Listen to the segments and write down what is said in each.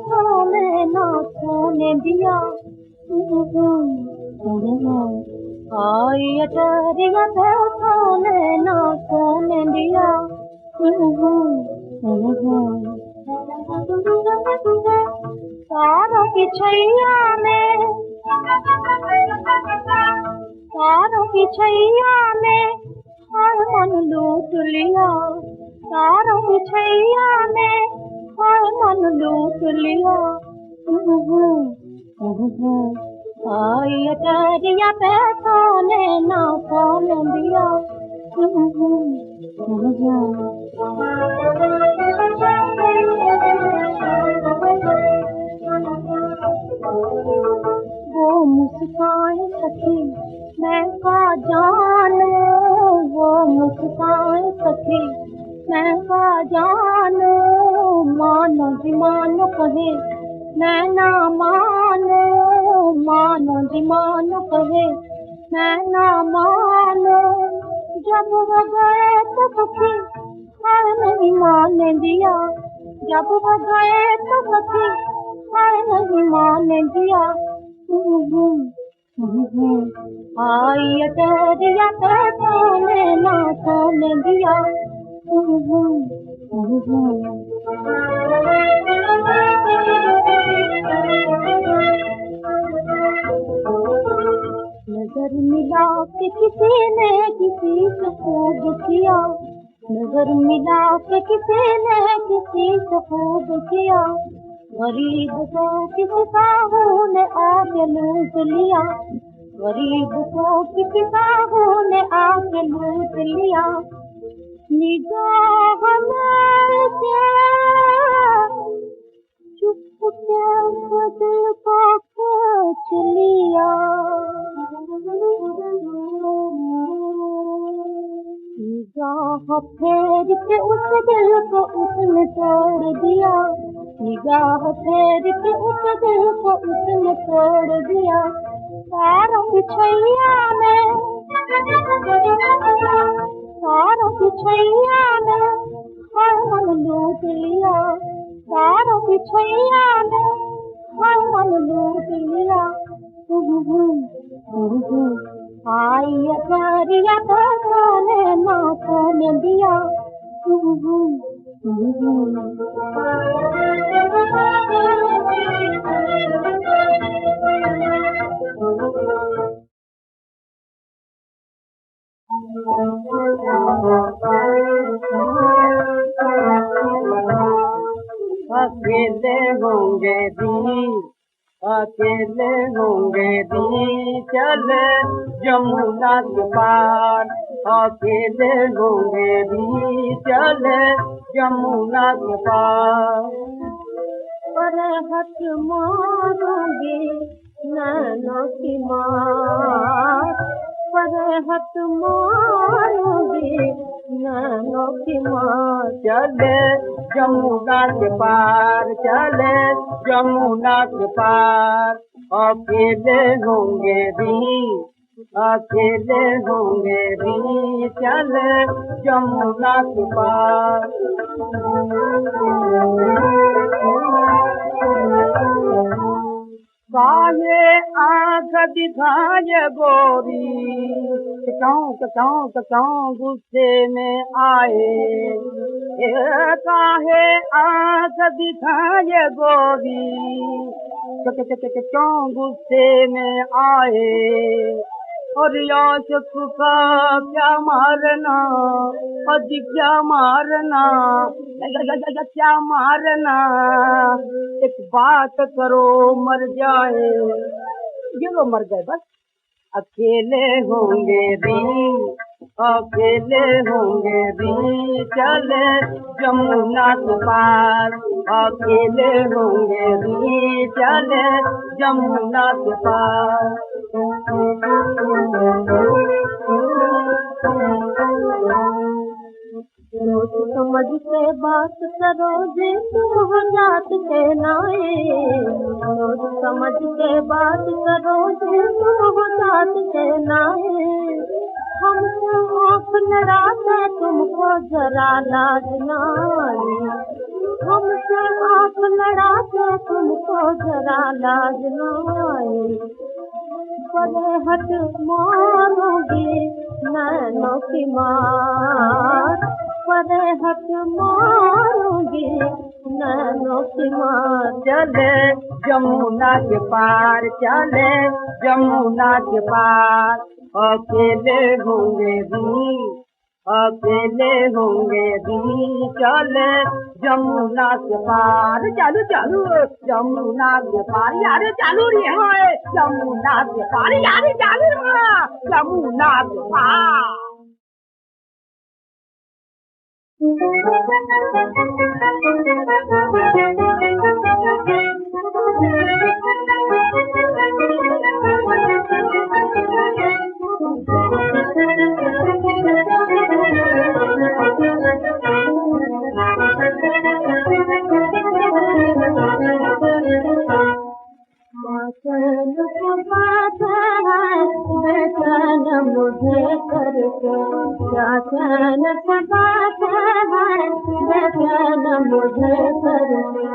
पैसों में ना सोने दिया। आई अटरिया पैसों में ना सोने दिया। तारों की छैया में, तारों की छैया में हर मन लूट लिया। तारों की छैया में हर मन लूट लिया। आई अटरिया पैसों ने ना सोने दिया। वो मुस्कान सखी मैं का जानू, वो मुस्कान सखी मैं का जानू। मानो जी मानो कहे मैं ना मानो, मानो जी मानो कहे मैं ना मानो। जब वो गए तो सखी हाय नहीं माने दिया। जब वो गए तो सखी हाय नहीं माने दिया। आई अटरिया पैसों ने ना सोने दिया। नजर मिला के किसी ने किसी से खूब किया। नजर मिला के किसी ने किसी से खूब किया। गरीब को किसी साहू ने आके लूट लिया। गरीब को किसी साहू ने आके लूट लिया। निगाह में चुपके से दिल को खींच लिया। निगाह फेर के उस दिल को उसने तोड़ दिया। निगाह फेर के उस दिल को उसने तोड़ दिया। तारों की छैया में, तारों की छैया में हर मन लूट लिया। तारों की छैया में हर मन लूट लिया। आई अटरिया पैसों ने ना सोने दिया। अकेले होंगे भी, अकेले होंगे भी चले जमुना के पार। अकेले होंगे भी चले जमुना के पार। पर हट मारूंगी नैनों की मार। पर हट मारूंगी नैनों की मार। चले जमुना के पार, चले जमुना के पार। अकेले होंगे भी, अकेले होंगे भी चले जमुना के पार। काहे आँख दिखाए गोरी, कचाऊं गुस्से में आए। काहे आँख दिखाए गोरी, क्यों गुस्से में आए। और याशक का क्या मारना, अजी क्या मारना, क्या मारना। एक बात करो मर जाए, ये वो मर गए बस। अकेले होंगे भी, अकेले होंगे भी चले जमुना के पार। अकेले होंगे भी चले जमुना के पार। सोच समझ के बात करो जे तुम हो जात के नाए। सोच समझ के बात करो जे तुम हो जात के नाए। हमसे आँख लड़ाते तुमको जरा लाज ना आए। हमसे आँख लड़ाते जरा लाज न आए, परे हट मारोगे नैनों की मार, परे हट मारोगे नैनों की मार। चले जमुना के पार, चले जमुना के पार, अकेले होंगे भी, अकेले होंगे भी, चले जमुना के पार। चालू चालू जमुना के पार, यार चालू रे है जमुना के पार, यार चालू जमुना के पार। बेचैन मुझे करके, क्या चैन की बात है बेचैन मुझे करके।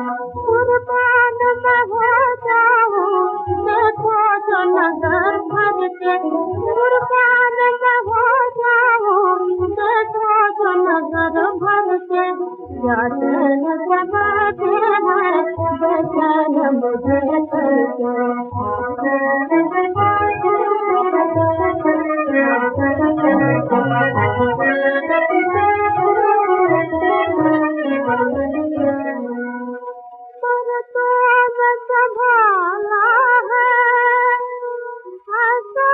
कुर्बान मैं हो जाऊं देखो जो नजर भर के, कुर्बान मैं हो जाऊं देखो जो नजर भर के। क्या चैन की बात है बेचैन मुझे करके। पर तो संभाला है ऐसा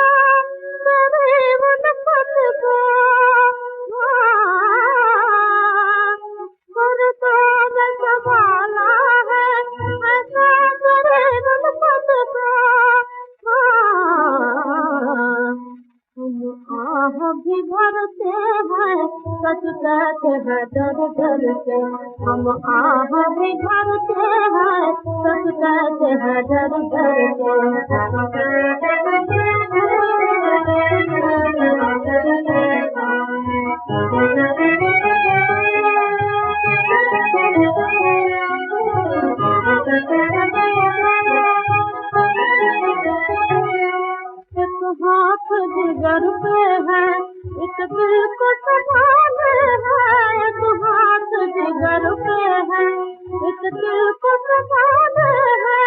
करीब नफत को, पर तो संभाला है ऐसा करीब नफत को। हम आह भी भरते हैं सच कहते हैं डर डर के, हम आह भी भरते हैं सच कहते हैं डर डर के। एक हाथ जिगर पे है एक दिल को संभाले है, एक हाथ जिगर पे है एक दिल को संभाले है।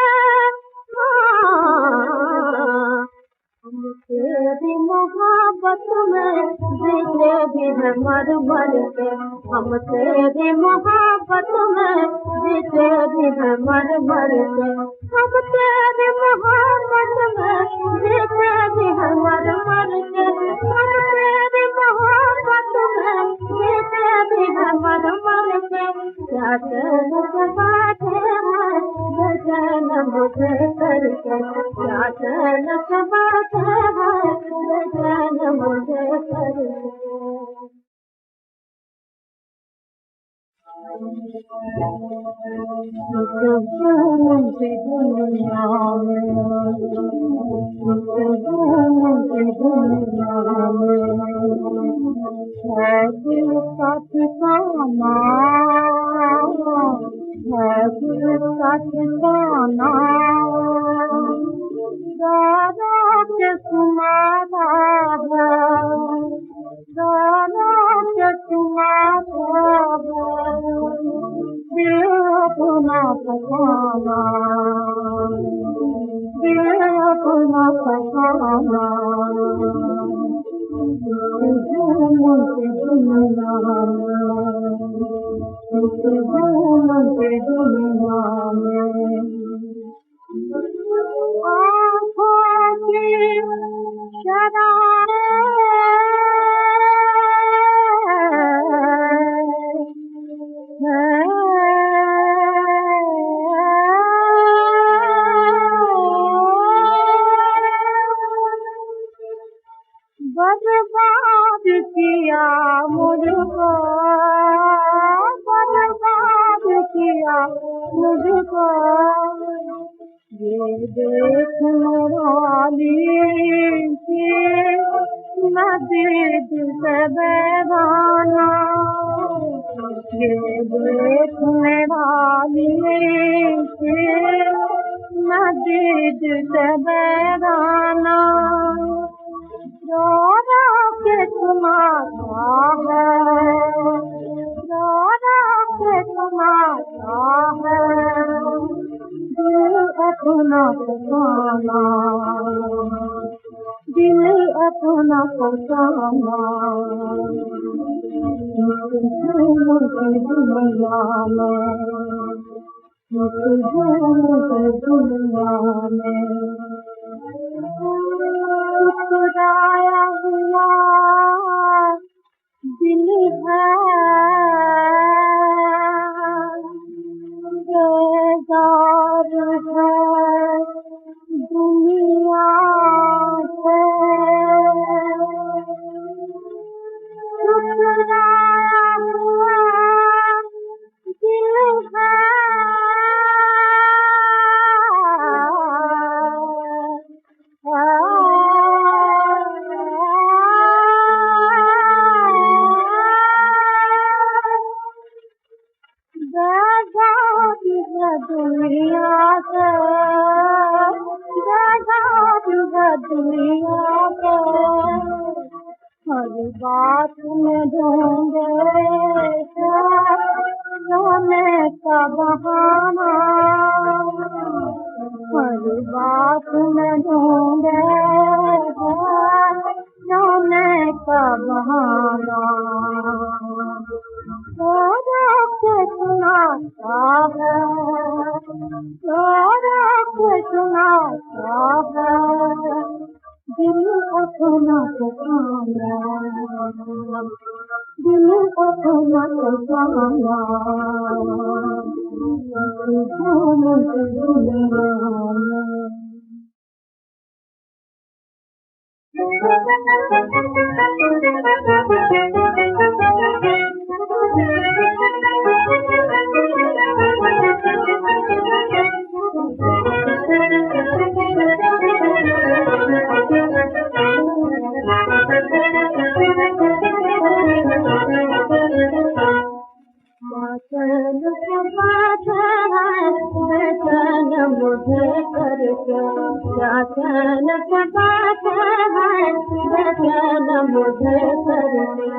हम तेरी मोहब्बत में जीते भी है मर मर के, हम तेरी मोहब्बत में जीते भी है मर मर के। हम तेरी मोहब्बत में जीते भी है मर मर के, हम तेरी मोहब्बत में जीते भी है मर मर के। क्या चैन की बात है बेचैन मुझे करके, क्या चैन की बात है बेचैन मुझे करके। है दिल का ठिकाना, है दिल का ठिकाना, दादा के तुम्हारा है, दादा के तुम्हारा है, दिल अपना फसाना, दिल अपना फसाना। बर्बाद किया मुझको, बर्बाद किया मुझको, ये देखने वाली नदी दिल से बेगाना, ये देखने वाली तुझसे बेगाना रो रो के सुनाता है, रो रो के सुनाता है दिल अपना फसाना, दिल अपना फसाना। दुनिया में दुनिया में मुस्कुराया हुआ दिल है, बेजार है दुनिया से। मुस्कुराया हुआ दिल है, दुनिया से दुनिया से हर बात में ढूंढे रोने का बहाना, हर बात में ढूंढे रोने का बहाना। रो रो के सुनाता है, रो रो के सुनाता है दिल अपना फसाना, दिल अपना फसाना। बेचैन मुझे करके क्या चैन की बात है, बेचैन मुझे करके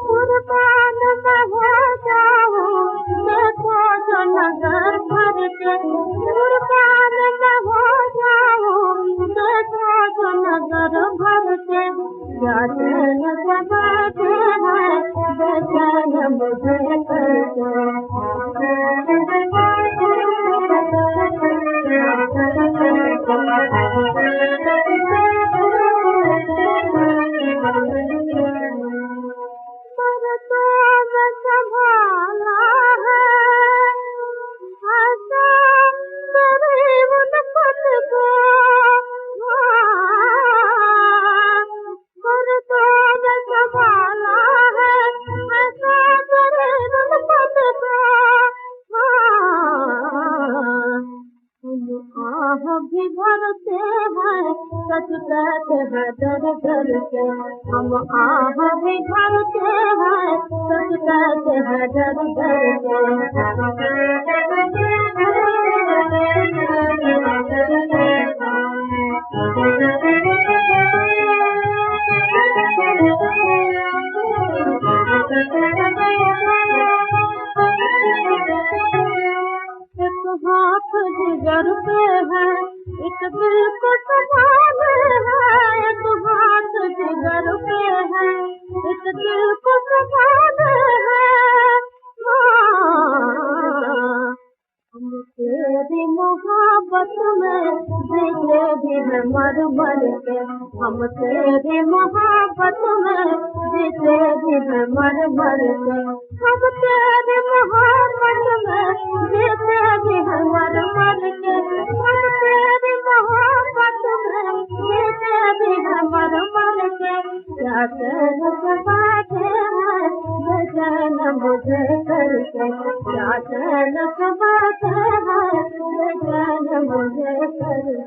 कुर्बान मैं हो जाऊं देखो जो नजर भर के, कुर्बान मैं हो जाऊं देखो जो नजर भर के। क्या चैन की बात है, बेचैन मुझे करके पर तो मैं संभाला है ऐसा तेरे उल्फत को, पर तो मैं संभाला है ऐसा तेरे उल्फत को। आह भी भरते हैं सच कहते हैं डर डर के, हम आह भी भरते हैं सच कहते हैं डर डर एक हाथ जिगर पे है एक दिल को संभाले है, एक हाथ जिगर पे है एक दिल को संभाले है। हम तेरी मोहब्बत में जीते भी है मर मर के, हम तेरी मोहब्बत में जीते भी है मर मर के, हम तेरी मोहब्बत में जीते भी है मर मर के, हम तेरी मोहब्बत में जीते भी है मर मर के। क्या चैन की बात है बेचैन मुझे करके, क्या चैन की बात है बेचैन मुझे करके।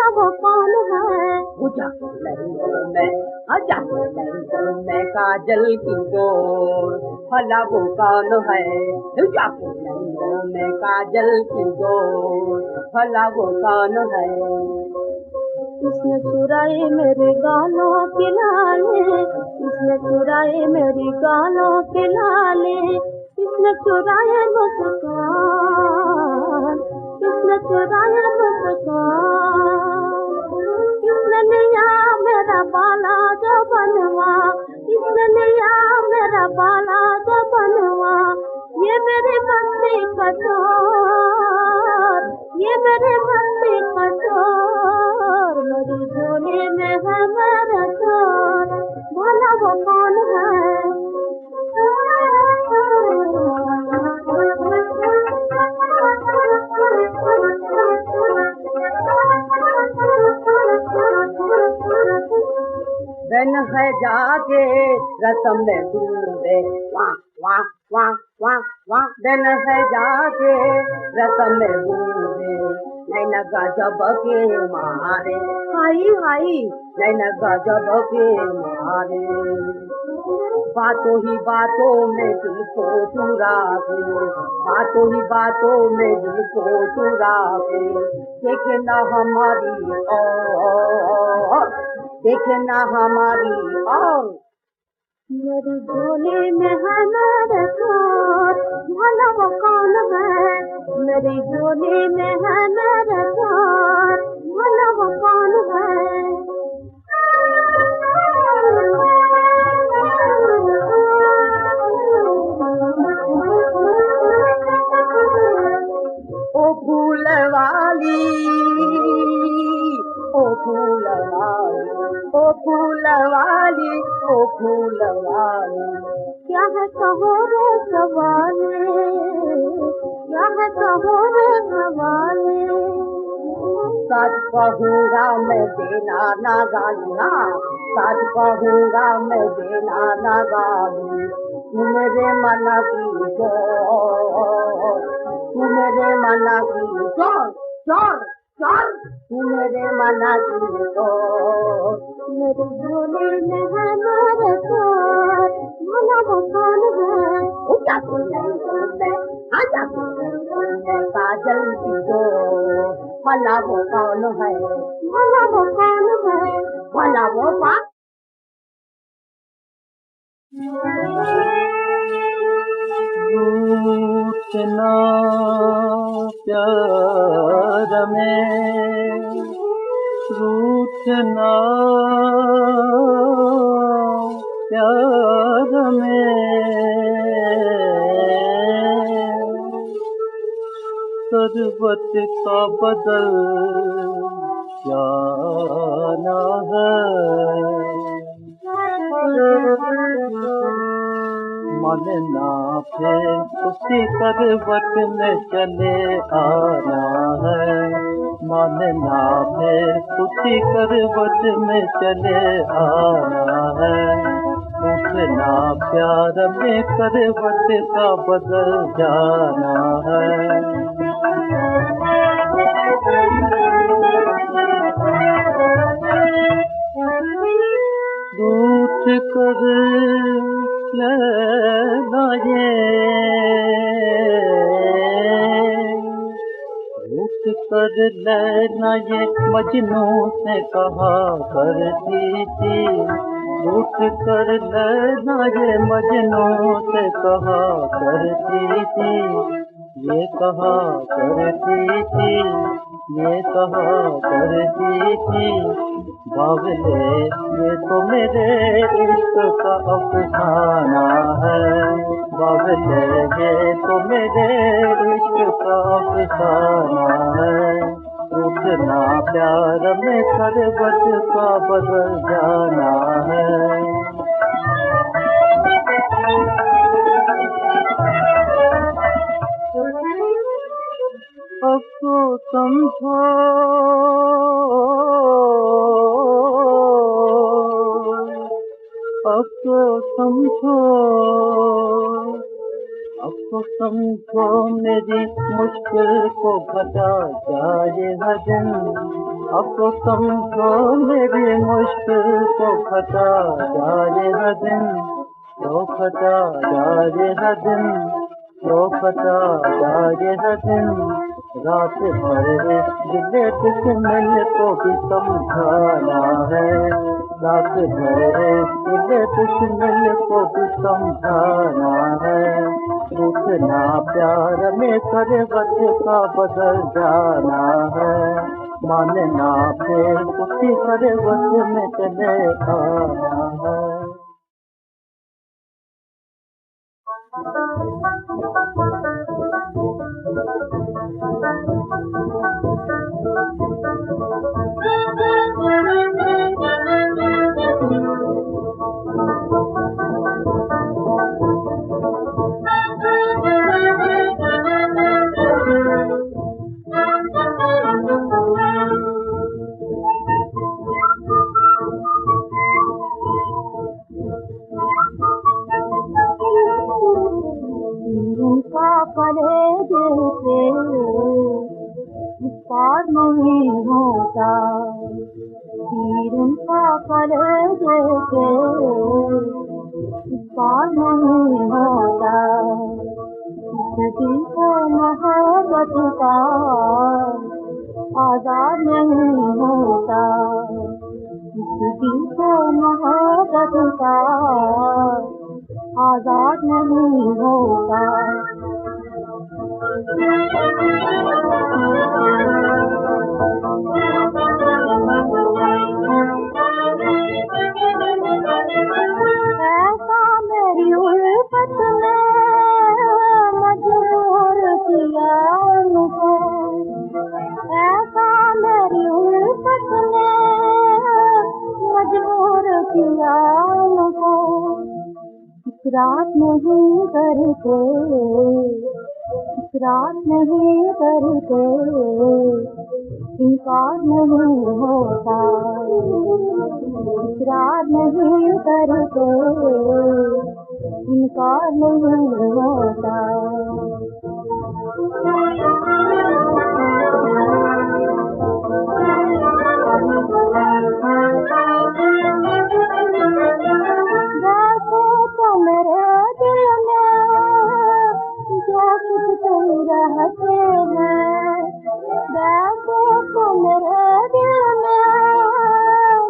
भला वो कौन है? जाके लहंगों में काजल की डोर, भला वो कौन है? जाके लहंगों में काजल की डोर, भला वो कौन है? उसने चुराए मेरे गालों के लाले, उसने चुराए मेरी गालों के लाले, किसने चुराए मुस्कान, किसने चुराए मुस्कान? किसने लिया मेरा बाला जो बनवा, किसने लिया मेरा बाला जो बनवा? ये मेरे मस्ती का चोर, ये मेरे मस्ती का चोर, मेरी झोली में है मेरा चोर, भला वो कौन है? बन है जाके रसम में डूबे, वाह वाह वाह वाह वाह, बन है जाके रसम में डूबे, नैन गजब के मारे, हाई हाई नैन गजब के मारे, बातों ही बातों में दिल को चुरा के, बातों ही बातों में दिल को चुरा के, देखे ना हमारी और, देखे ना हमारी और, मेरी झोली में है मेरा चोर, भला वो कौन है? मेरी झोली में है मेरा चोर, भला वो कौन है? ओ फूल वाली, ओ फूल वाली, ओ फूल वाली, ओ फूल वाली, क्या है कहो रे सवाले, क्या है कहो रे सवाले? सच कहूँगा मैं देना ना गाली, हाँ सच कहूँगा मैं देना ना गाली, तू मेरे मन की चोर, तू मेरे मन की चोर, चोर चोर, तू मेरे मन की चोर, मेरी झोली में है मेरा चोर, भला वो कौन है? जाके लहंगों में, जाके लहंगों में काजल की डोर, भला वो कौन है? भला वो कौन है? भला वो कौन? रूठना प्यार में, रूठना प्यार में, शरबत का बदल जाना है, मानना फिर उसी करवट में चले आना है, मानना फिर उसी करवट में चले आना है, उठना प्यार में करवट का बदल जाना है। रूठ कर लेना ये, रूठ कर लेना ये मजनू से कहा करती थी, रूठ कर लेना ये मजनू से कहा करती थी, ये कहा करती थी, ये कहा करती थी, बावले ये तो मेरे इश्क का अफसाना है, बावले ये तो मेरे इश्क का अफसाना है, उठना प्यार में करवट का बदल जाना है। अब तो समझो अब तो समझो, अब तो समझो मेरी मुश्किल को घटा जाए हजन, अब तो समझो मेरी मुश्किल को घटा जाए हजन, तो घटा जाए हजन, तो घटा जाए हजन। रात भर दिले दुश्मन को भी समझाना है, रात भर दिले दुश्मन को भी समझाना है। रूठना प्यार में करवट का बदल जाना है, मानना फिर उसी करवट में चले आना है। पार नहीं होता, तीर उनका कलेजे के पार नहीं होता। इस दिल को मोहब्बत का आजाद नहीं होता, इस दिल को मोहब्बत का आजाद नहीं होता। ऐसा मेरी उल्फत ने मजबूर किया उनको, ऐसा मेरी उल्फत ने मजबूर किया उनको। इकरार नहीं करते, इकरार नहीं करते, इनकार नहीं होता, इकरार नहीं करते, इनकार नहीं होता। वैसे तो मेरे दिल में जो कुछ तुम रहते हैं, वैसे तो मेरे दिल में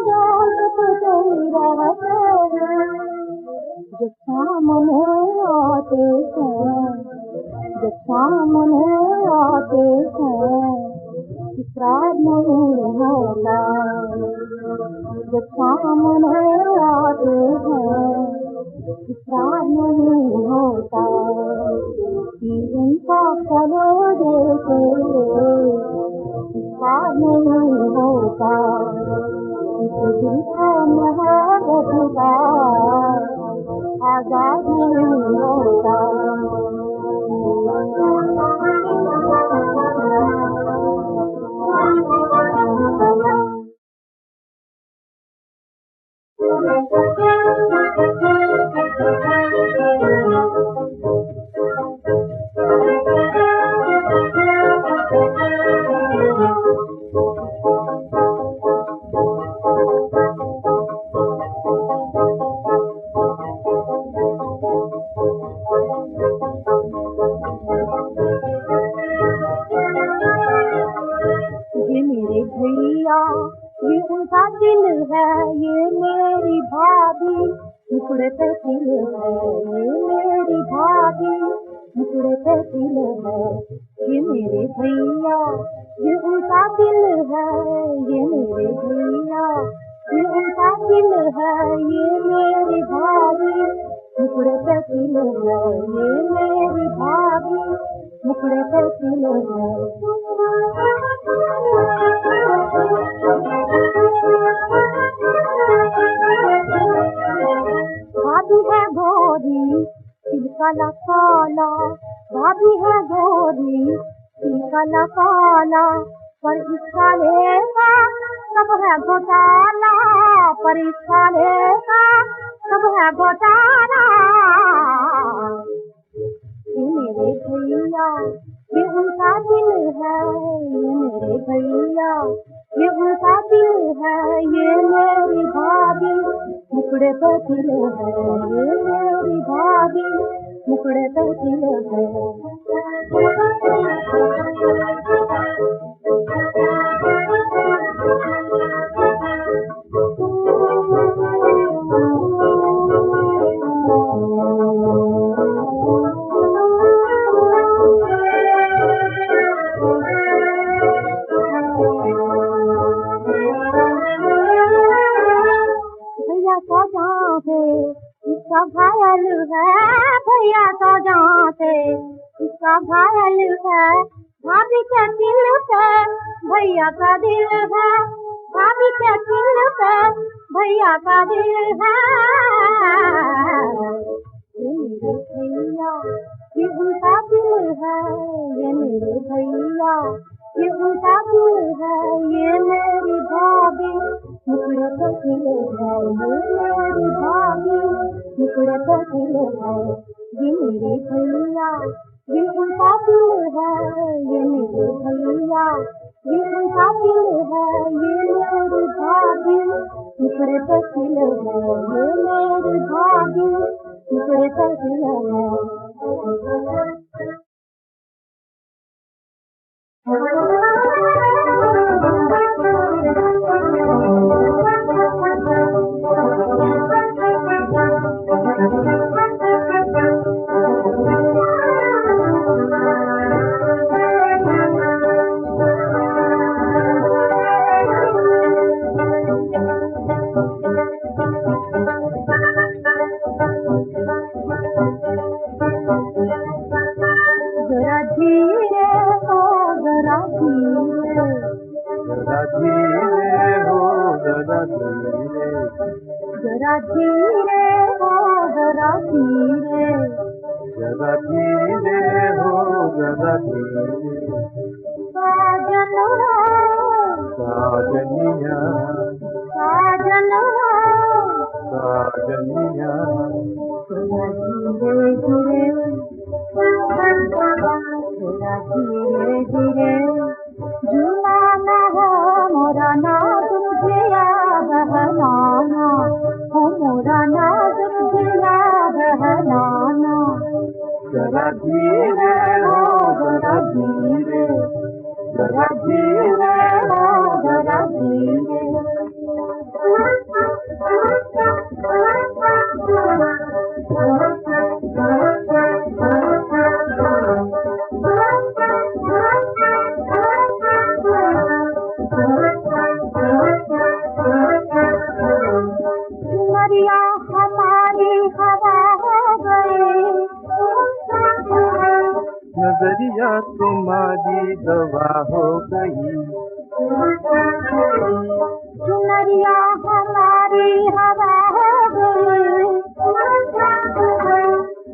जो कुछ तुम रहते हैं। जब सामने आते हैं, जब सामने आते हैं, इकरार नहीं होता, जब सामने आते हैं, इकरार नहीं होता। उनका कलेजे के इकरार नहीं होता, इस दिल को मोहब्बत का आजाद नहीं होता। ये उनका दिल है, ये मेरी भाभी, टुकड़े पे दिल है, ये मेरी भाभी, टुकड़े पे दिल है। ये मेरे भैया, ये उनका दिल है, ये मेरे भैया, ये उनका दिल है, ये मेरी भाभी, टुकड़े पे दिल है, ये मेरी भाभी, टुकड़े पे दिल है। भाभी है गोरी तिल काला काला, भाभी है गोरी तिल काला काला, पर इसका लेका सब है घोटाला, पर इसका लेका सब है घोटाला। ये मेरे मेरे भैया ये उनका दिल है, ये मेरे भैया ये उनका दिल है, ये मेरी भाभी मुखड़े पर दिल है, ये मेरी भाभी मुखड़े पर दिल है। इसका घायल है भैया तो जहाँ से इसका घायल है, भाभी के दिल पे भैया का दिल है, भाभी के दिल पे भैया का दिल है। ये मेरे भैया ये उनका दिल है, ये मेरे भैया ये उनका दिल है, ये मेरी भाभी मुखड़े पर दिल है, ये मेरी भाभी मुखड़े पर दिल है। ये मेरे भैया ये उनका दिल है, ये मेरे भैया ये उनका दिल है, ये मेरी भाभी मुखड़े पर दिल है, ये मेरी भाभी मुखड़े पर दिल है। जरा धीरे हो जरा धीरे, जरा धीरे हो जरा धीरे, साजन साजनिया साजन साजनिया, जरा धीरे धीरे, जरा धीरे धीरे, जुलाना हो मोरा नाज मुझे बहलाना, हो मोरा नाज मुझे बहलाना। जरा धीरे हो जरा धीरे, जरा धीरे हो जरा धीरे, नजरिया तुम्हारी दवा हो गई, चुनरिया हमारी हवा हो गई,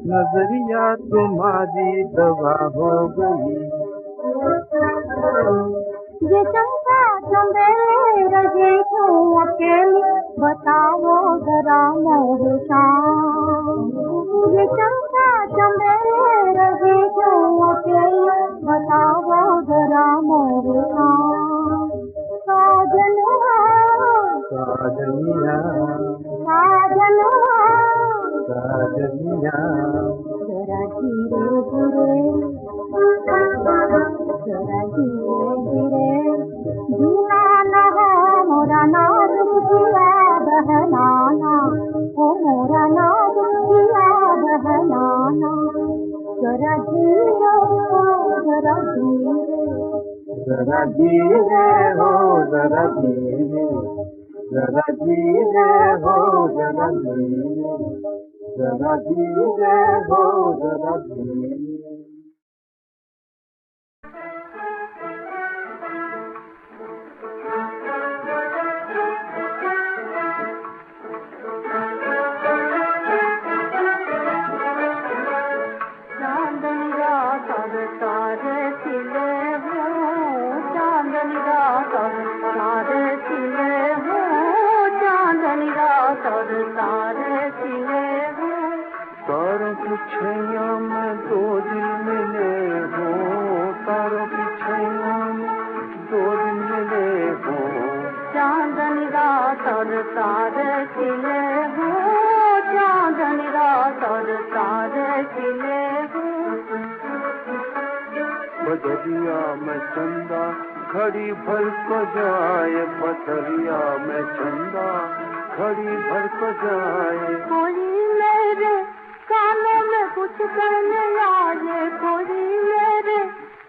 नजरिया तुम्हारी दवा हो गई। ये चंपा चंबेले रहे क्यों अकेली, बताओ जरा मोहे शाम। ये चंपा चंबेले रहे क्यों अकेली, बताओ जरा मोहे शाम। साजनिया साजनिया साजनिया साजनिया, जरा धीरे धीरे, जरा धीरे धीरे, जुलाना हो मोरा नाज मुझिया बहलाना, हो मोरा नाज मुझिया बहलाना। जरा धीरे जरा धीरे, जरा धीरे हो जरा धीरे, जरा धीरे हो जरा धीरे, जरा धीरे हो जरा धीरे। तारों की छैया में दो दिल में चंदा, घड़ी भर को जाए पथरिया में चंदा, घड़ी भर को जाए। कोई मेरे कानों में कुछ कहने आए, कोई मेरे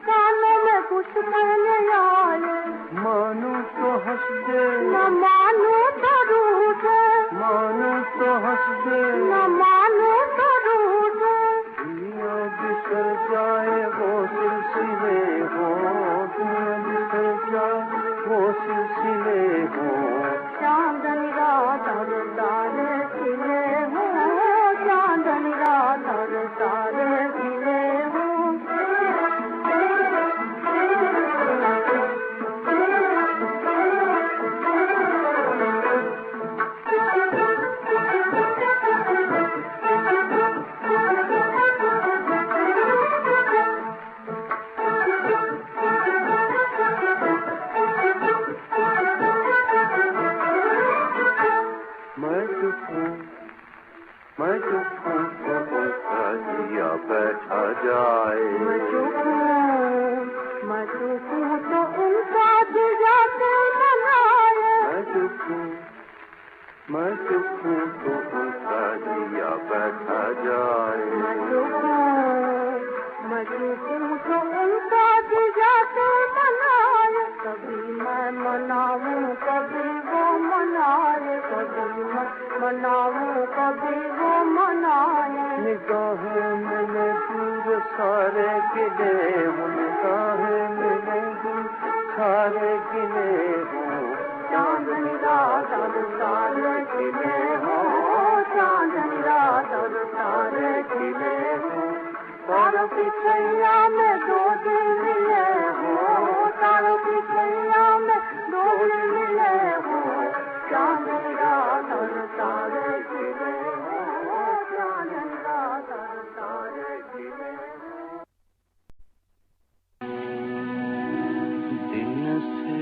कानों में कुछ कहने आए। मानू तो हंस दे, न मानू तो रूठे, मानू तो हंस दे, न मानू तो रूठे। दुनिया बिसर जाए वो सिलसिले हो, दुनिया बिसर जाए वो सिलसिले हो। चांदनी रात और तारे खिले हो, चांदनी रात और तारे खिले हो। मैं चुप हूँ तो उनका जिया बैठा जाए। मैं चुप हूँ तो उनका जिया बनाए। मैं चुप हूँ तो उनका जिया बैठा जाए। मैं चुप हूँ तो उनका जिया बनाए। कभी मैं मनाऊं कभी वो मनाए, कभी मैं मनाऊं कभी वो मनाए। निगाहें मिले दूर सारे गिले हो, निगाहें मिले दूर सारे गिले हो। चांदनी रात और तारे खिले हो, चांदनी रात और तारे खिले हो। तारों की छैया में दो दिल मिले हो, तारों की छैया में दो दिल मिले हो। चांदनी रात और तारे खिले हो, चांदनी रात और तारे खिले हो। दिन से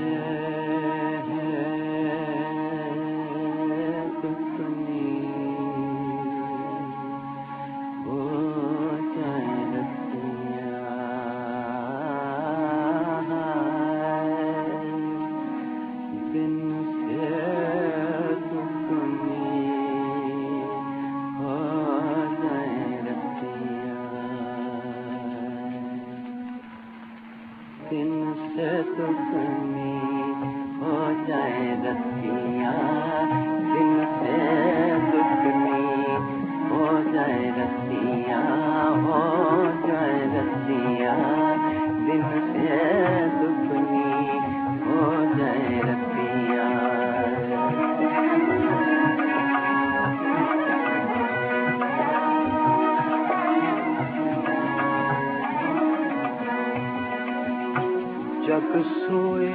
जग सोए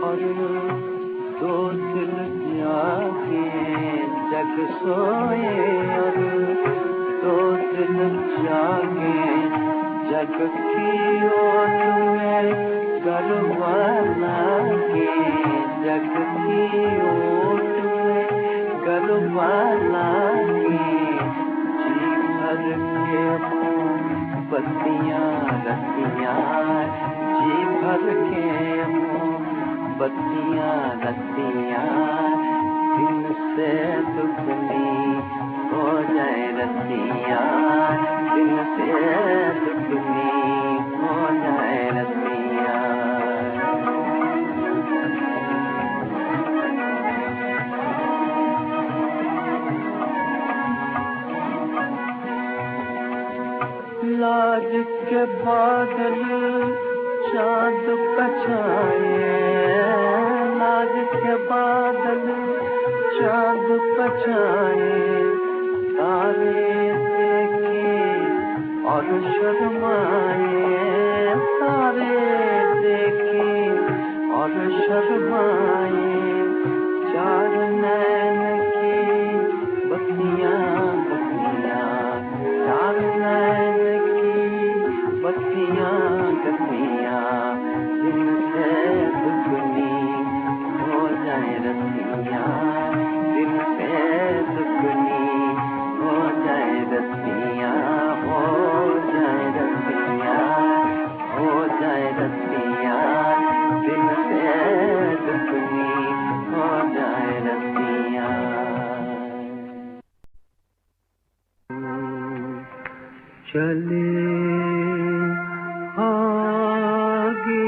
और दो दिल जागे, जग सोए और दो दिल जागे। जग की ओट में गरबा लागे, जग की ओट में गरबा लागे। जी भर के बत्तियाँ रतियाँ, जी भर के बत्तियाँ रतियाँ। दिन से दुगनी हो जाए रतियाँ, दिन से दुगनी हो जाए रतियाँ। लाज के बादल चाँद पछाए, लाज के बादल चाँद पछाए। तारे देखे और शर्माए, तारे देखे और शर्माए। चार नैन की बत्तियाँ बत्तियाँ, चार नैन की बत्तियाँ बत्तियाँ। दिन से दुगनी हो जाए रतियाँ, दिन से दुगनी हो जाए रतियाँ, हो जाए रतियाँ, हो जाए रतियाँ। चले आगे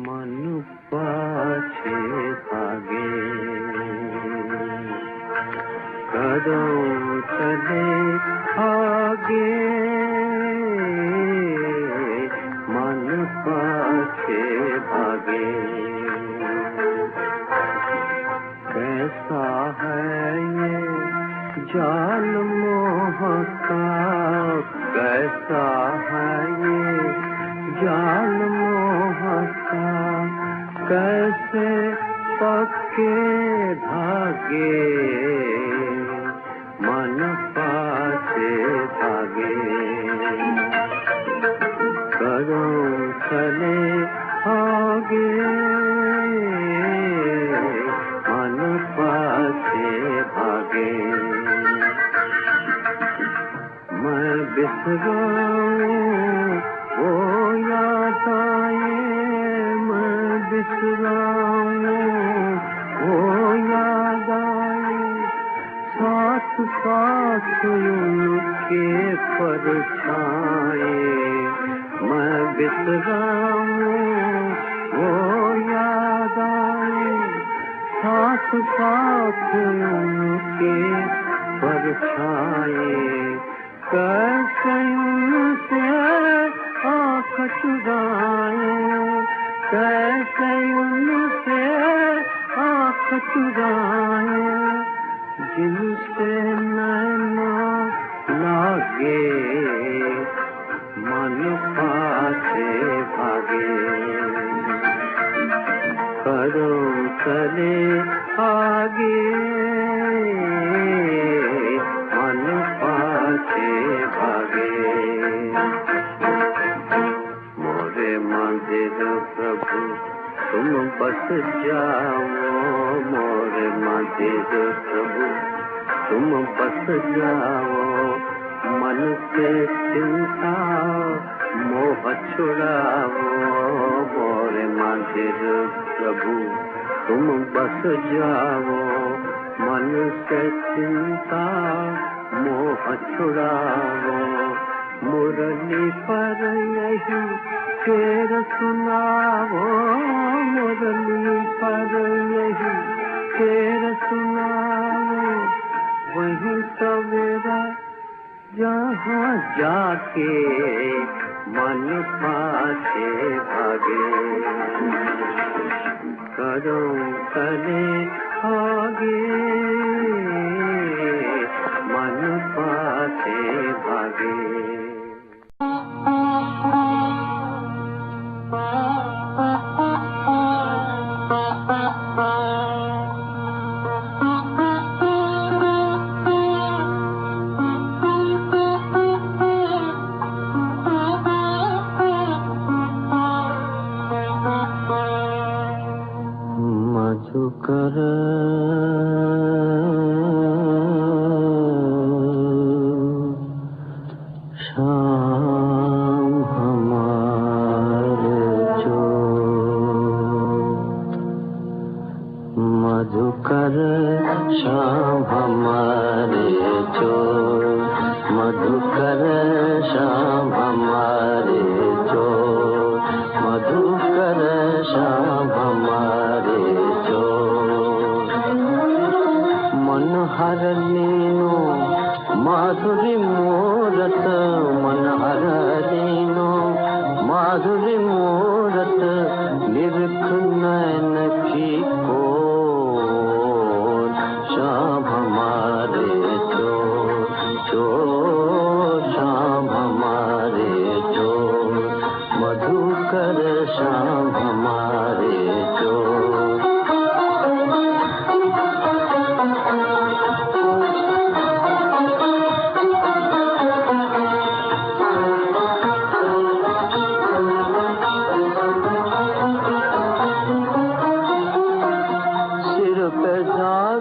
मन पाछे भागे कदम चले आगे मन पाछे भागे कैसा है ये जाल मोह का कैसा है ये जाल मोह का कैसे पक्के धागे मन पाछे भागे कदम चले आगे मन पाछे भागे मैं बिसराऊं वो याद आए मैं बिसराऊं वो याद आए साथ साथ उनके परछाए मैं बिसराऊं वो याद आए साथ साथ उनके परछाए कैसे उनसे आँख चुराए कैसे उनसे आँख चुराए जिनसे नैना लागे मन पाछे भागे कदम चले आगे मन पाछे भागे मोरे मंदिर प्रभु तुम बस जाओ मोरे मंदिर प्रभु तुम बस जाओ मन से चिंता मोह छुड़ाओ मोरे मंदिर प्रभु तुम बस जाओ मन से चिंता मोह छुड़ाओ मुरली पर यही शेर सुनाओ मुरली पर यही शेर सुनाओ वही सवेरा जहाँ जाके मन पाछे भागे कदम चले आगे मन पाछे भागे मधुकर शाम हमारे जो मधुकर शाम हमारे जो मधुकर शाम हमारे जो मधुकर शाम हमारे जो मनहर लीनो माधुरी मूरत मनहर लीनो माधुरी मूरत निरख नैन की को शाम हमारे जो शाम हमारे जो मधुकर शाम हमारे जो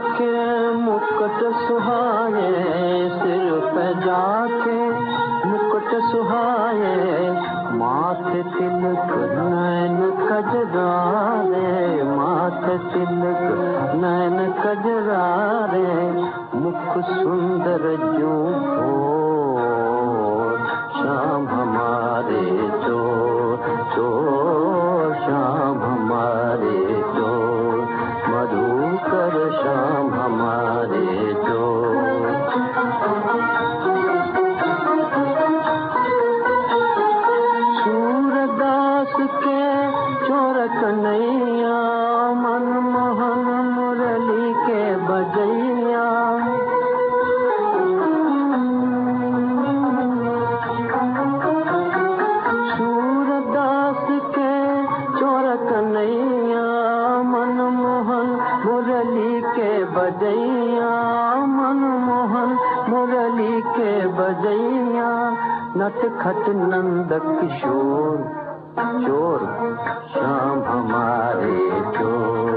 मुकुट सुहाए सिर पे जाके मुकुट सुहाए माथे तिलक नैन कजरारे माथे है तिलक नैन कजरारे, मुख सुंदर जो शाम हमारे चोर शाम हमारे चोर, मधुकर शाम हमारे चोर। सूरदास के चोर कन्हैया, मनमोहन मुरली के बजैया, सूरदास के चोर कन्हैया, मनमोहन मुरली के बजैया, मनमोहन मुरली के बजैया, नटखट नंद किशोर चोर शाम हमारे चोर,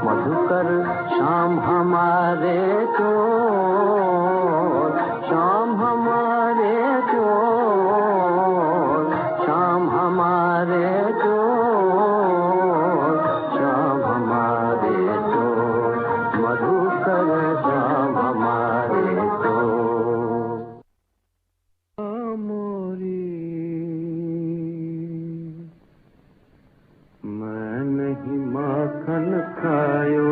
मधुकर शाम हमारे चोर, शाम हमारे चोर, शाम हमारे चोर, शाम हमारे चोर, मधुकर शाम हमारे चोर। मैं नहीं माखन खायो,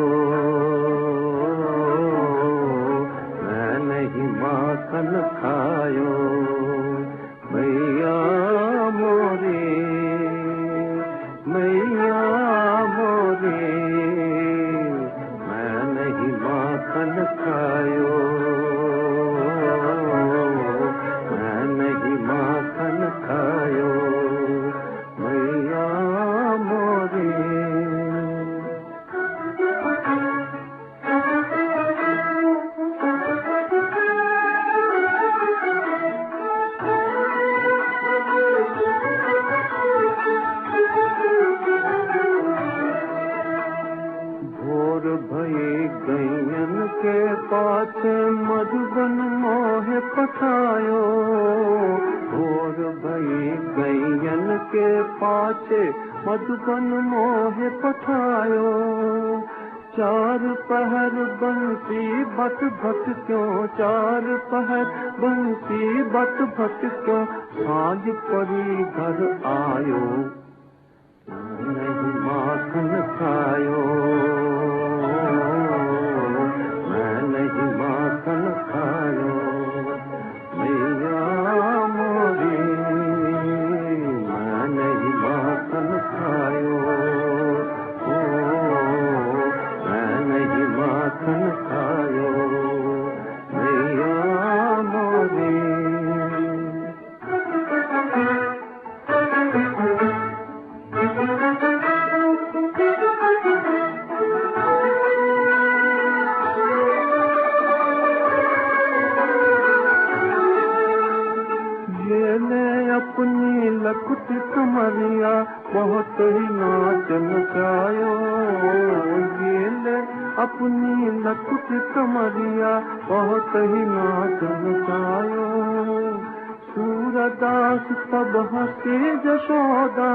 मैं नहीं माखन खायो, मैया मोरी, मैया मोरी, मैं नहीं माखन खायो, मैं नहीं माखन खायो, मैया मोरी। भोर भई गैयन के पाछे मधुबन मोहे पठायो, भोर भई गैयन के पाछे मधुबन मोहे पठायो, चार पहर बंसी बट भट क्यों, चार पहर बंसी बट भट क्यों, साँझ पड़ी घर आयो, नहीं माखन खायो, मैं नहीं माखन खायो, मैया मोरी, मैं नहीं माखन खायो, मैं नहीं माखन खायो, मैया मोरी। अपनी लखुट कमरिया बहुत ही नाच नचायो, ये ले अपनी लखुट कमरिया बहुत ही नाच नचायो, सूरदास तब हंसे जशोदा,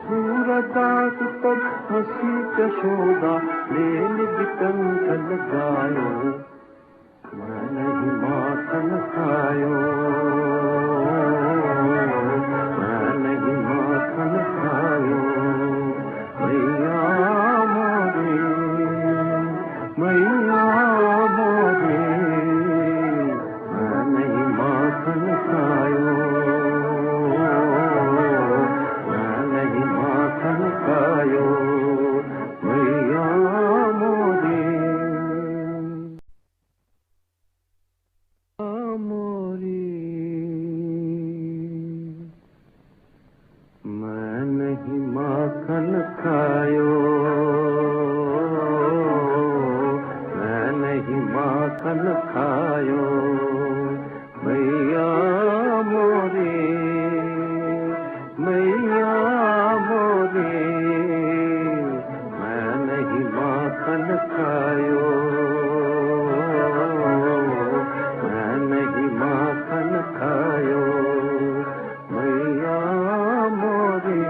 सूरदास तब हंसी जशोदा, लेन बिकंठ लगायो, मैं नहीं माखन खायो, मैं नहीं माखन खायो, मैया मोरी, मैया मोरी, मैं नहीं माखन खायो, मैं नहीं माखन खायो, मैया मोरी। मैं नहीं माखन खायो, मैं नहीं माखन खायो, मैया मोरी, मैया मोरी, मैं नहीं माखन खायो, मैं नहीं माखन खायो, मैया मोरी।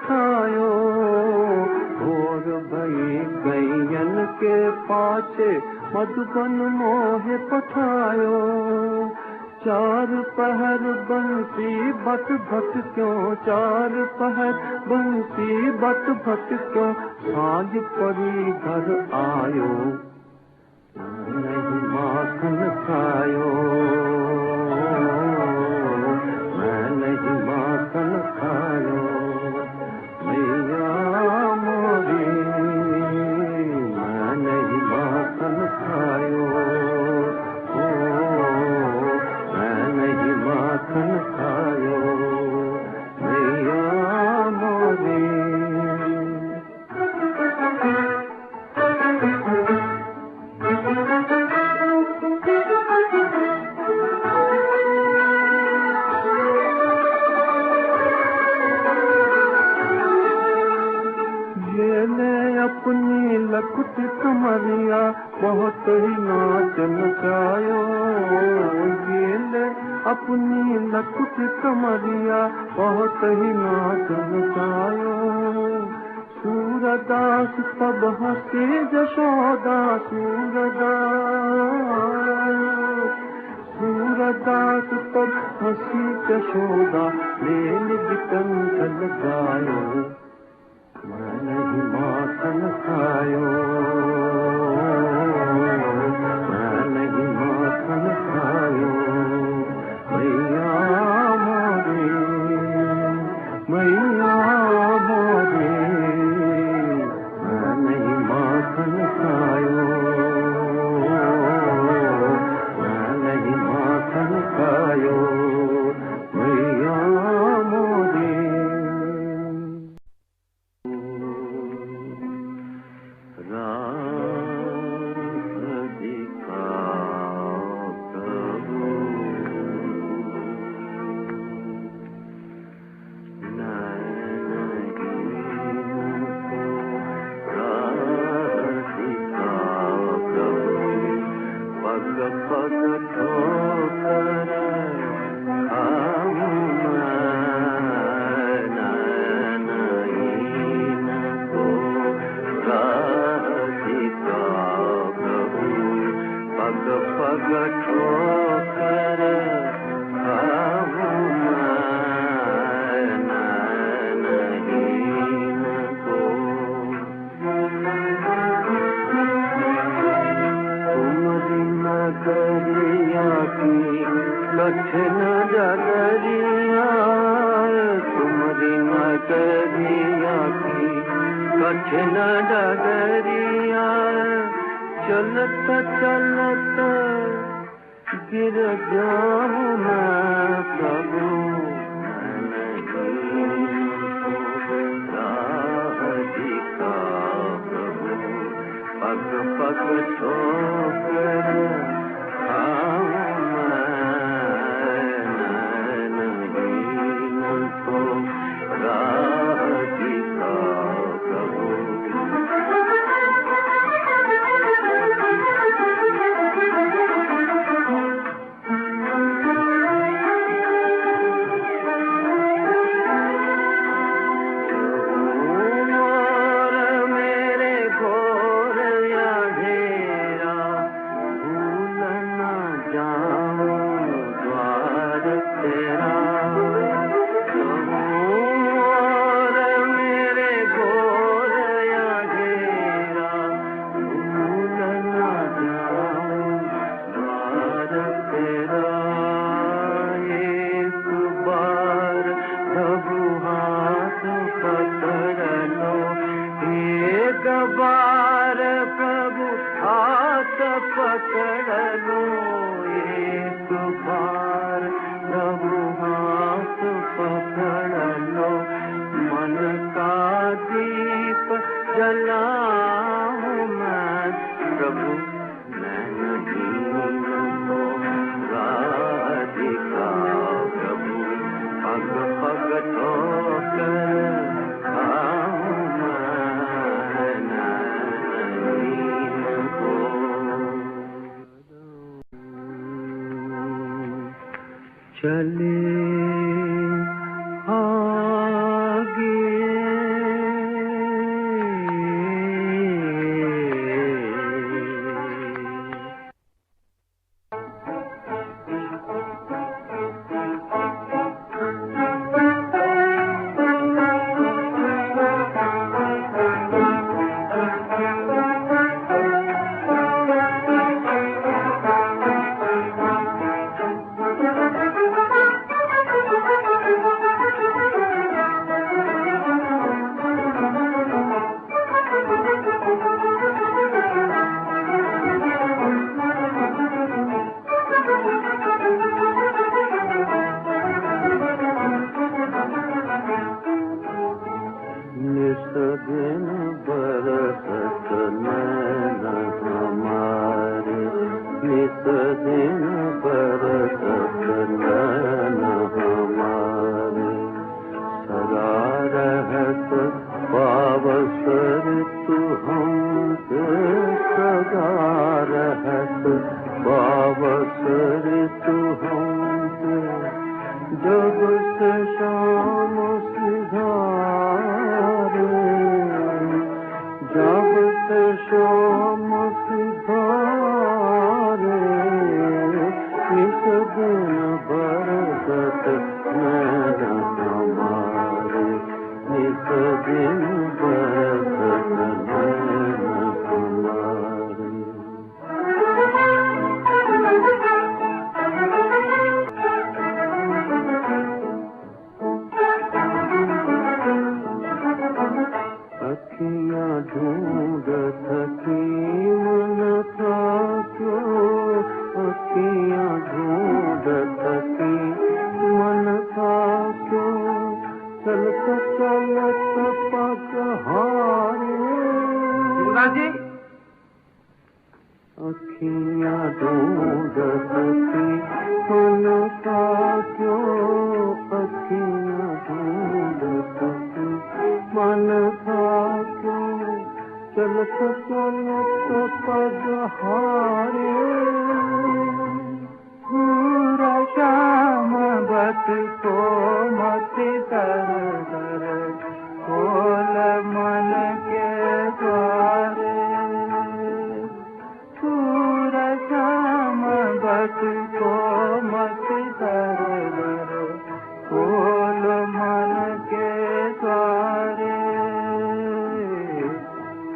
पठायो और भई गैयन के पाछे मधुबन मोहे पठायो चार पहर बंसी भट भट क्यों चार पहर बंसी भट भट क्यों साँझ पड़ी घर आयो नहीं माखन खायो मैं नहीं माखन खायो मैया मोरी मैं नहीं माखन खायो मैं नहीं माखन खायो मैया मोरी अपनी लकुट कमरिया बहुत ही नाच नचायो ये ले अपनी लकुट कमरिया बहुत ही नाच नचायो सूरदास तब हंसे जशोदा सूरदास तब हंसी जशोदा लेन बिकंठ लगायो मैं नहीं माखन खायो मैं नहीं माखन खायो मैया मोरी मैया मोरी मैं नहीं माखन खायो मैं नहीं माखन खायो मैया मोरी कठिन डगरिया चलत चलत गिर जाऊं मैं प्रभु राह दिखा प्रभु पग पग ठोकर चले आगे निस दिन बरसत नैन हमारे, निस दिन बरसत नैन हमारे। सदा रहत पावस ऋतु हमके, सदा रहत पावस ऋतु हमके। जब से शाम सिधारे, जब से शाम सिधारे, निस दिन बरसत नैन हमारे, निस दिन बरसत नैन हमारे। अखियाँ ढूंढत थी मन था क्यों, अखियाँ ढूंढत थी मन था क्यों। चलत चलत पग हारे, जी अखियाँ ढूंढत थी मन था क्यों, अखियाँ ढूंढत थी मन था क्यों। चलत चलत पग हारे, पूरा शाम बत को मत कर कर, खोल मन के द्वारे। पूरा शाम बत को मत कर कर, खोल मन के द्वारे।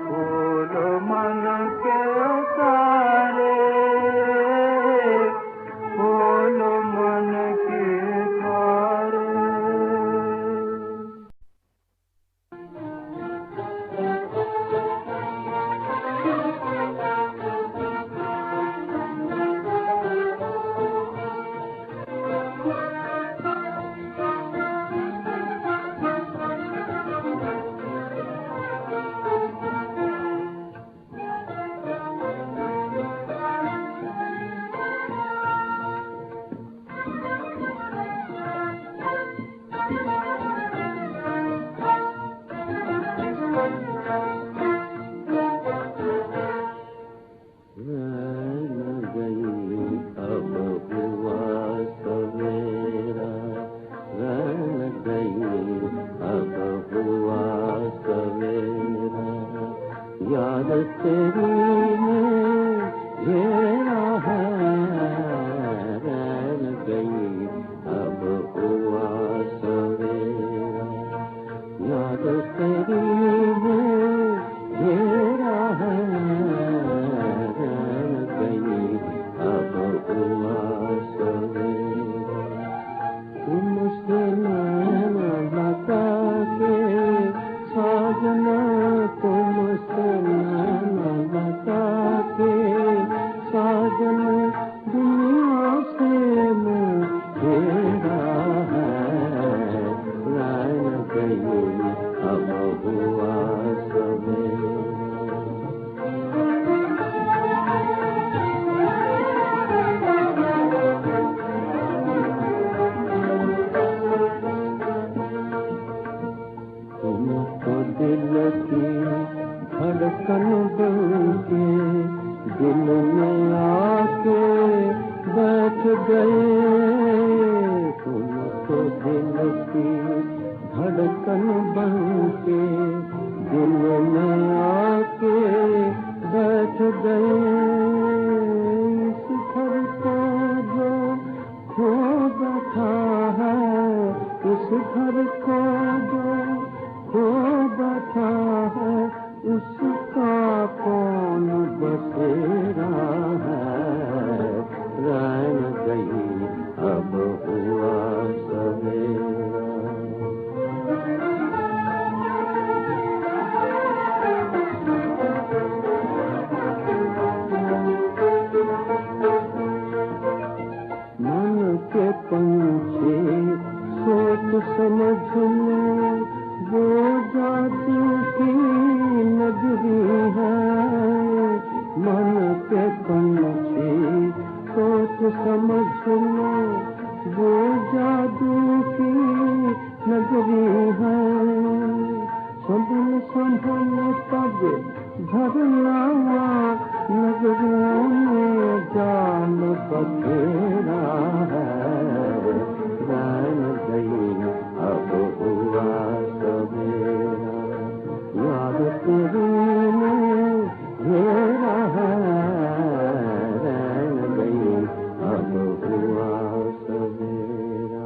खोल मन के द्वारे, खोल मन के द्वारे। याद तेरी में घेरा है, रैन गई अब हुआ सवेरा। याद तेरी में घेरा है, रैन गई अब हुआ सवेरा। तुमसे नैन लगा के साजना, तुमसे नैन लगा के साजना, दुनिया से मैं घेरा है, रैन गई अब हुआ सवेरा। तुमको दिल की धड़कन बनके दिल में आके बैठ गए। तुमको दिल की धड़कन बनके दिल में आके बैठ गए। इस घर को जो खो बैठा है, इस घर को जो खो बैठा है, उसका हम सब भरना नजरों में जान बखेरा है, रैन गई अब हुआ सवेरा, याद तेरी में घेरा है, रैन गई अब हुआ सवेरा।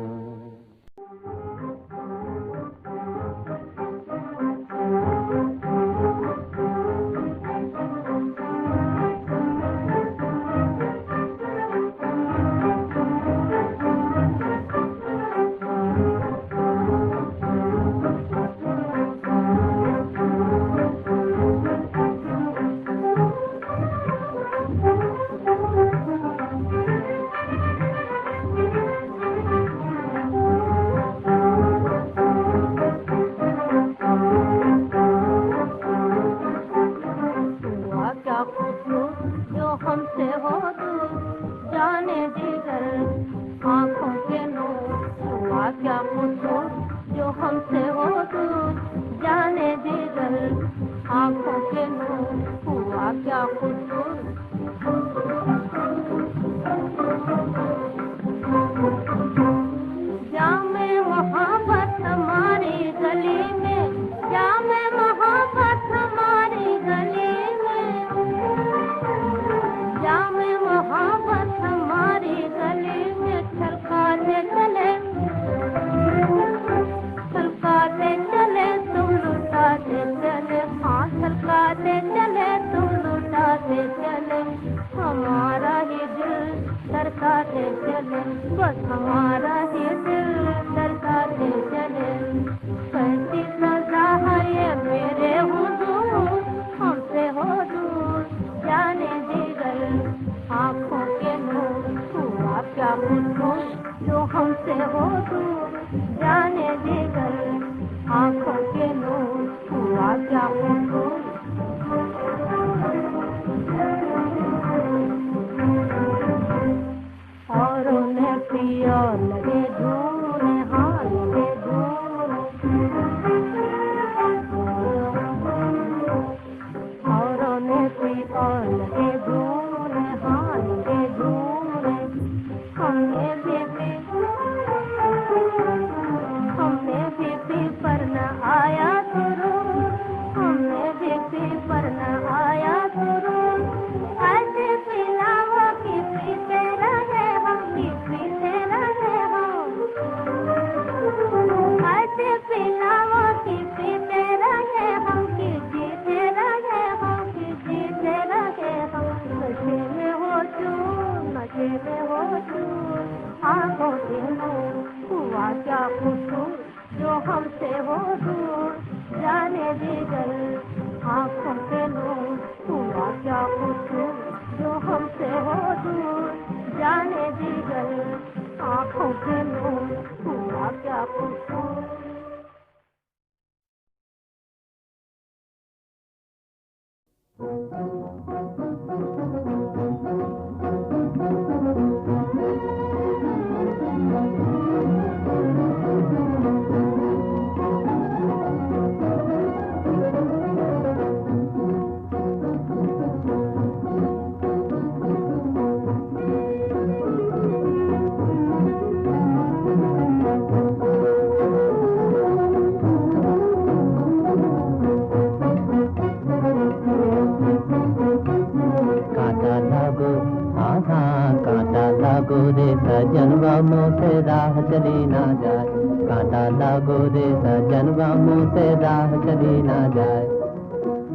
चली ना जाए, कांटा लागो रे सजनवा मुँह से राह चली ना जाए,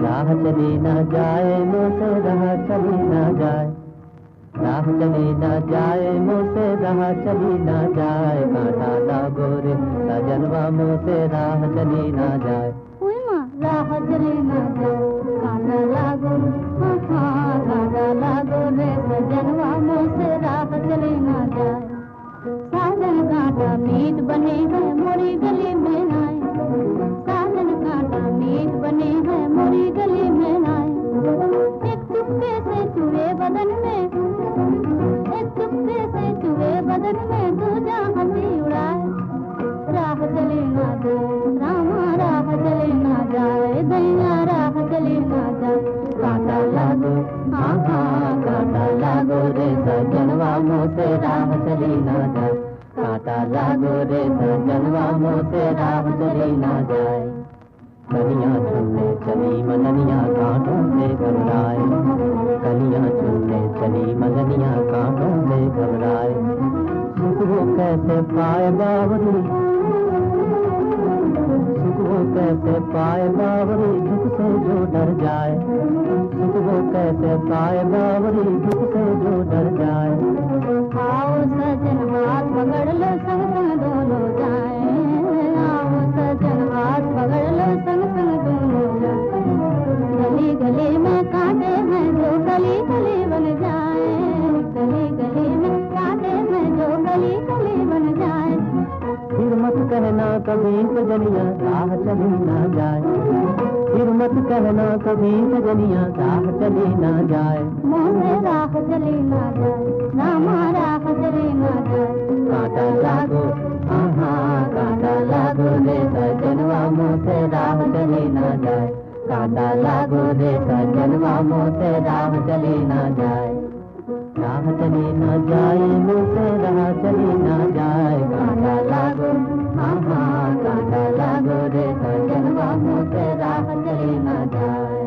राह चली ना जाए मुँह से राह चली ना जाए, राह चली ना जाए मुँह से राह चली ना जाए, कांटा लागो रे सजनवा मुँह से राह चली ना जाए। राह चली ना जाए, कांटा लागो, कांटा लागो रे सजनवा मुँह से राह चली ना जाए। साजन कांटा मीत बने हैं मोरी गली में आए, साजन कांटा मीत बने हैं मोरी गली में आए। एक चुपके से चुए बदन में, एक चुपके से चुए बदन में दूजा हंसी उड़ाए। राह चली ना जाए रामा, राह चली ना जाए, दैया राह चली ना जाए। कांटा लागो हाँ हाँ कांटा लागो रे सजनवा मोसे राह चली ना जाए। कांटा लागो रे सजनवा मोसे राह चली ना जाए। कलियां चुनने चली मलनिया कांटों से घबराए। कलियां चुनने चली मलनिया कांटों से घबराए। सुख वो कैसे पाए बावरी, सुख वो कैसे पाए बावरी दुख से जो डर जाए। सुख वो कैसे पाए बावरी दुख से जो डर जाए। आओ सजन हाथ पकड़ लो संग संग दोनों जाए। आओ सजन हाथ पकड़ लो संग संग दोनों जाए। गली गली में कांटे हैं जो गली गली बन जाए। गली गली में कांटे हैं जो गली गली बन जाए। फिर मत कहना कभी सजनिया राह चली ना जाए। फिर मत कहना कभी सजनिया राह चली ना जाए। मोहे राह चली ना जाए रामा राह चली ना जाए। कांटा लागो हाँ हाँ कांटा लागो रे सजनवा मोसे राह चली ना जाए। कांटा लागो रे सजनवा मोसे राह चली ना जाए। राह चली ना जाए मोसे राह चली ना जाए। कांटा लागो हाँ हाँ कांटा लागो रे सजनवा मोसे राह चली ना जाए।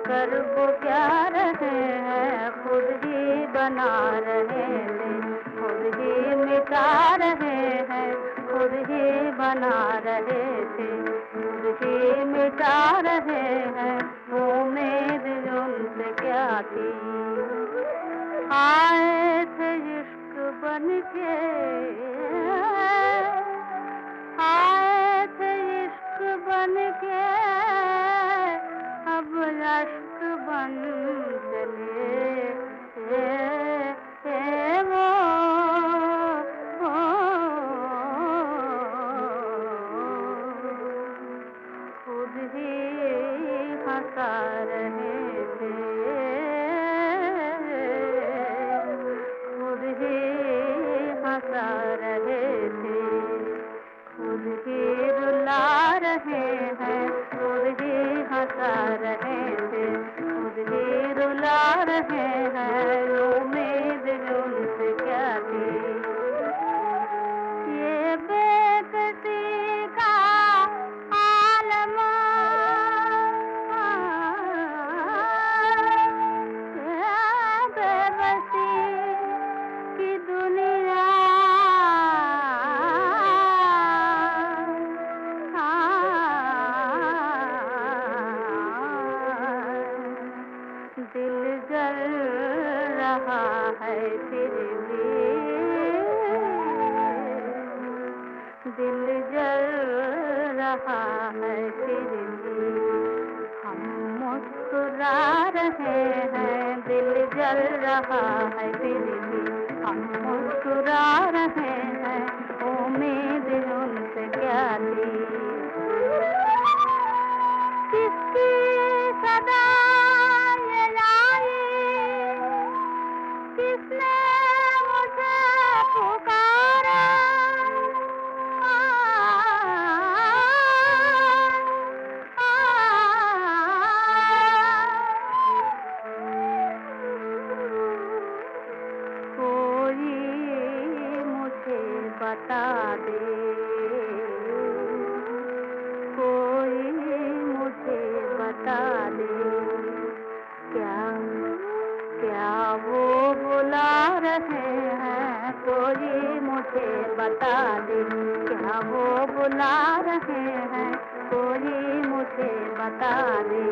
कर वो क्या रहे हैं, खुद ही बना रहे थे, खुद ही मिटा रहे हैं, खुद ही बना रहे थे, खुद ही मिटा रहे हैं। उम्मीद उनसे क्या थी, आए थे इश्क बन के, आए थे इश्क बन के, अब अश्क बन चले वो खुद ही हंसा रहे थे, खुद ही हंसा रहे थे, खुद ही रुला रहे हैं, खुद ही हंसा रहे थे, खुद ही रुला रहे हैं। उम्मीद उनसे क्या थी, ये बेकसी का आलम, बेबसी की दुनिया, दिल जल रहा है फिर भी, दिल जल रहा है फिर भी, हम मुस्कुरा रहे हैं, दिल जल रहा है फिर भी, हम मुस्कुरा रहे हैं। उम्मीद उनसे क्या थी, किसकी सदा ये आई, किसने मुझे पुकारा, कोई मुझे बता दे, कोई मुझे बता दे, क्या क्या वो बुला रहे हैं, कोई मुझे बता दे, क्या वो बुला रहे हैं, कोई मुझे बता दे।